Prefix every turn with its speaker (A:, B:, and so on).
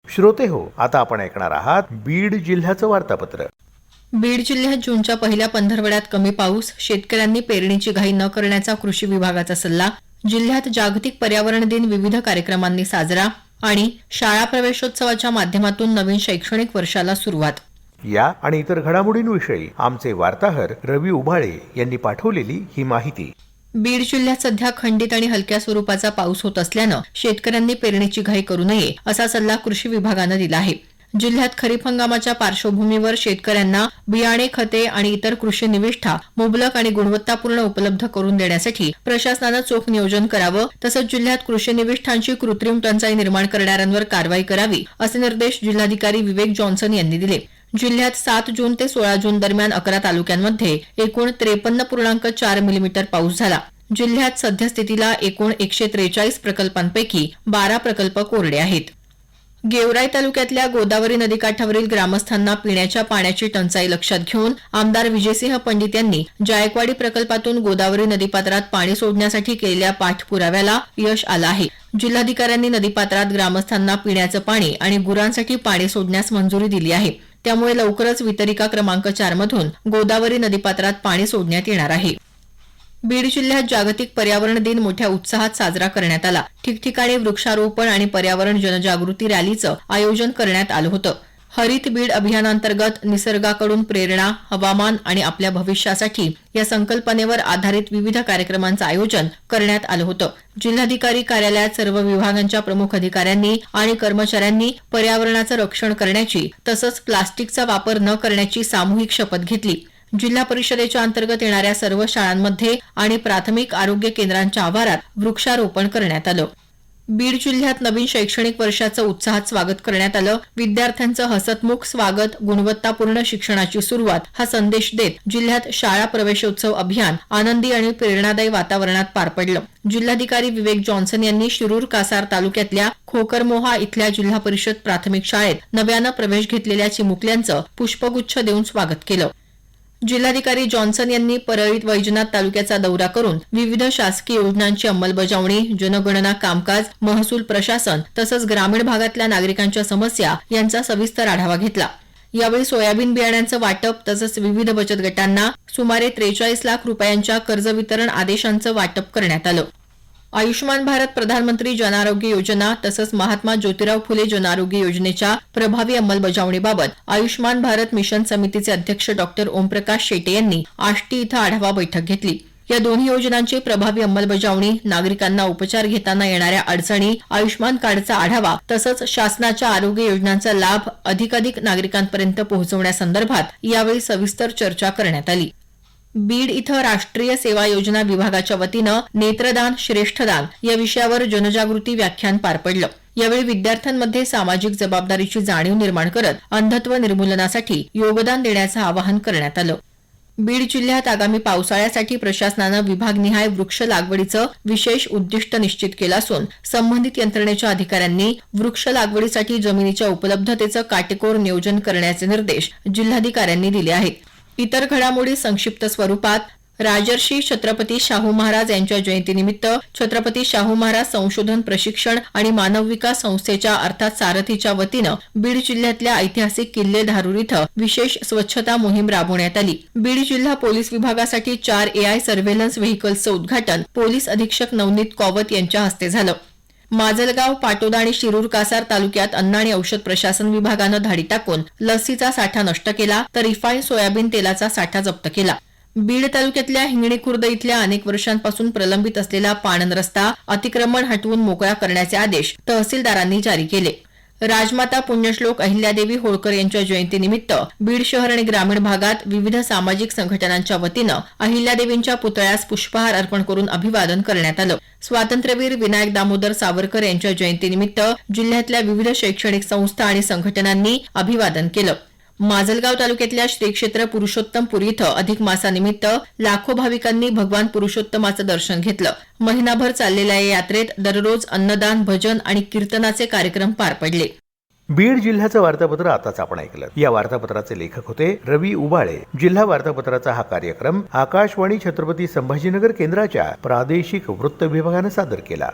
A: श्रोते हो, आता आपण ऐकणार आहात बीड जिल्ह्याचं वार्तापत्र।
B: बीड जिल्ह्यात जूनच्या पहिल्या पंधरवड्यात कमी पाऊस, शेतकऱ्यांनी पेरणीची घाई न करण्याचा कृषी विभागाचा सल्ला, जिल्ह्यात जागतिक पर्यावरण दिन विविध कार्यक्रमांनी साजरा आणि शाळा प्रवेशोत्सवाच्या माध्यमातून नवीन शैक्षणिक वर्षाला सुरुवात।
A: या आणि इतर घडामोडींविषयी आमचे वार्ताहर रवी उभाळे यांनी पाठवलेली ही माहिती।
B: बीड जिल्ह्यात सध्या खंडित आणि हलक्या स्वरूपाचा पाऊस होत असल्यानं शेतकऱ्यांनी पेरणीची घाई करू नये असा सल्ला कृषी विभागानं दिला आहे। जिल्ह्यात खरीप हंगामाच्या पार्श्वभूमीवर शेतकऱ्यांना बियाणे, खते आणि इतर कृषी निविष्ठा मुबलक आणि गुणवत्तापूर्ण उपलब्ध करून देण्यासाठी प्रशासनानं चोख नियोजन करावं, तसंच जिल्ह्यात कृषी निविष्ठांची कृत्रिम टंचाई निर्माण करणाऱ्यांवर कारवाई करावी असे निर्देश जिल्हाधिकारी विवेक जॉन्सन यांनी दिले। जिल्ह्यात 7 जून ते 16 जून दरम्यान 11 तालुक्यांमध्ये एकूण 53.4 मिलीमीटर पाऊस झाला। जिल्ह्यात सद्यस्थितीला एकूण 143 प्रकल्पांपैकी 12 प्रकल्प कोरडे आहेत। गेवराई तालुक्यातल्या गोदावरी नदीकाठावरील ग्रामस्थांना पिण्याच्या पाण्याची टंचाई लक्षात घेऊन आमदार विजयसिंह पंडित यांनी जायकवाडी प्रकल्पातून गोदावरी नदीपात्रात पाणी सोडण्यासाठी केलेल्या पाठपुराव्याला यश आलं आहे। जिल्हाधिकाऱ्यांनी नदीपात्रात ग्रामस्थांना पिण्याचं पाणी आणि गुरांसाठी पाणी सोडण्यास मंजुरी दिली आहे। त्यामुळे लवकरच वितरिका क्रमांक 4 मधून गोदावरी नदीपात्रात पाणी सोडण्यात येणार आहे। बीड जिल्ह्यात जागतिक पर्यावरण दिन मोठ्या उत्साहात साजरा करण्यात आला। ठिकठिकाणी वृक्षारोपण आणि पर्यावरण जनजागृती रॅलीचं आयोजन करण्यात आलं होतं। हरित बीड अभियानांतर्गत निसर्गाकडून प्रेरणा, हवामान आणि आपल्या भविष्यासाठी या संकल्पनेवर आधारित विविध कार्यक्रमांचं आयोजन करण्यात आलं होतं। जिल्हाधिकारी कार्यालयात सर्व विभागांच्या प्रमुख अधिकाऱ्यांनी आणि कर्मचाऱ्यांनी पर्यावरणाचं रक्षण करण्याची तसंच प्लास्टिकचा वापर न करण्याची सामूहिक शपथ घेतली। जिल्हा परिषदेच्या अंतर्गत येणाऱ्या सर्व शाळांमध्ये आणि प्राथमिक आरोग्य केंद्रांच्या आवारात वृक्षारोपण करण्यात आलं। बीड जिल्ह्यात नवीन शैक्षणिक वर्षाचं उत्साहात स्वागत करण्यात आलं। विद्यार्थ्यांचं हसतमुख स्वागत, गुणवत्तापूर्ण शिक्षणाची सुरुवात हा संदेश देत जिल्ह्यात शाळा प्रवेशोत्सव अभियान आनंदी आणि प्रेरणादायी वातावरणात पार पडलं। जिल्हाधिकारी विवेक जॉन्सन यांनी शिरूर कासार तालुक्यातल्या खोकरमोहा इथल्या जिल्हा परिषद प्राथमिक शाळेत नव्यानं प्रवेश घेतलेल्या चिमुकल्यांचं पुष्पगुच्छ देऊन स्वागत केलं। जिल्हाधिकारी जॉन्सन यांनी परळीत वैजनाथ तालुक्याचा दौरा करून विविध शासकीय योजनांची अंमलबजावणी, जनगणना कामकाज, महसूल प्रशासन तसंच ग्रामीण भागातल्या नागरिकांच्या समस्या यांचा सविस्तर आढावा घेतला। यावेळी सोयाबीन बियाण्यांचं वाटप तसंच विविध बचत गटांना सुमारे 43 लाख रुपयांच्या कर्ज वितरण आदेशांचं वाटप करण्यात आलं। आयुष्मान भारत प्रधानमंत्री जन आरोग्य योजना तसंच महात्मा ज्योतिराव फुले जन आरोग्य योजनेच्या प्रभावी अंमलबजावणीबाबत आयुष्मान भारत मिशन समितीचे अध्यक्ष डॉक्टर ओमप्रकाश शेटे यांनी आष्टी इथं आढावा बैठक घेतली। या दोन्ही योजनांची प्रभावी अंमलबजावणी, नागरिकांना उपचार घेताना येणाऱ्या अडचणी, आयुष्मान कार्डचा आढावा तसंच शासनाच्या आरोग्य योजनांचा लाभ अधिकाधिक नागरिकांपर्यंत पोहोचवण्यासंदर्भात यावेळी सविस्तर चर्चा करण्यात आली। बीड इथं राष्ट्रीय सेवा योजना विभागाच्या वतीनं नेत्रदान श्रेष्ठदान या विषयावर जनजागृती व्याख्यान पार पडलं। यावेळी विद्यार्थ्यांमध्ये सामाजिक जबाबदारीची जाणीव निर्माण करत अंधत्व निर्मूलनासाठी योगदान देण्याचं आवाहन करण्यात आलं। बीड जिल्ह्यात आगामी पावसाळ्यासाठी प्रशासनानं विभागनिहाय वृक्ष लागवडीचं विशेष उद्दिष्ट निश्चित केलं असून संबंधित यंत्रणेच्या अधिकाऱ्यांनी वृक्ष लागवडीसाठी जमिनीच्या उपलब्धतेचं काटेकोर नियोजन करण्याचे निर्देश जिल्हाधिकाऱ्यांनी दिले आहेत। इतर घडामोडी संक्षिप्त स्वरूपात राजर्षी छत्रपती शाहू महाराज यांच्या जयंतीनिमित्त छत्रपती शाहू महाराज संशोधन प्रशिक्षण आणि मानव विकास संस्थेच्या अर्थात सारथीच्या वतीनं बीड जिल्ह्यातल्या ऐतिहासिक किल्ले धारूर इथं विशेष स्वच्छता मोहीम राबवण्यात आली। बीड जिल्हा पोलीस विभागासाठी 4 AI सर्व्हेलन्स व्हेकल्सचं उद्घाटन पोलीस अधीक्षक नवनीत कौवत यांच्या हस्ते झालं। माजलगाव, पाटोदा आणि शिरूर कासार तालुक्यात अन्न आणि औषध प्रशासन विभागानं धाडी टाकून लसीचा साठा नष्ट केला तर रिफाईन सोयाबीन तेलाचा साठा जप्त केला। बीड तालुक्यातल्या हिंगणी खुर्द इथल्या अनेक वर्षांपासून प्रलंबित असलेला पाणंद रस्ता अतिक्रमण हटवून मोकळा करण्याचे आदेश तहसीलदारांनी जारी केले। राजमाता पुण्यश्लोक अहिल्यादेवी होळकर यांच्या जयंतीनिमित्त बीड शहर आणि ग्रामीण भागात विविध सामाजिक संघटनांच्या वतीनं अहिल्यादेवींच्या पुतळ्यास पुष्पहार अर्पण करून अभिवादन करण्यात आलं। स्वातंत्र्यवीर विनायक दामोदर सावरकर यांच्या जयंतीनिमित्त जिल्ह्यातल्या विविध शैक्षणिक संस्था आणि संघटनांनी अभिवादन केलं। माजलगाव तालुक्यातल्या श्री क्षेत्र पुरुषोत्तमपुरी इथं अधिक मासानिमित्त लाखो भाविकांनी भगवान पुरुषोत्तमाचं दर्शन घेतलं। महिनाभर चाललेल्या या यात्रेत दररोज अन्नदान, भजन आणि कीर्तनाचे कार्यक्रम पार पडले।
A: बीड जिल्ह्याचं वार्तापत्र आताच आपण ऐकलं। या वार्तापत्राचे लेखक होते रवी उभाळे। जिल्हा वार्तापत्राचा हा कार्यक्रम आकाशवाणी छत्रपती संभाजीनगर केंद्राच्या प्रादेशिक वृत्त विभागाने सादर केला।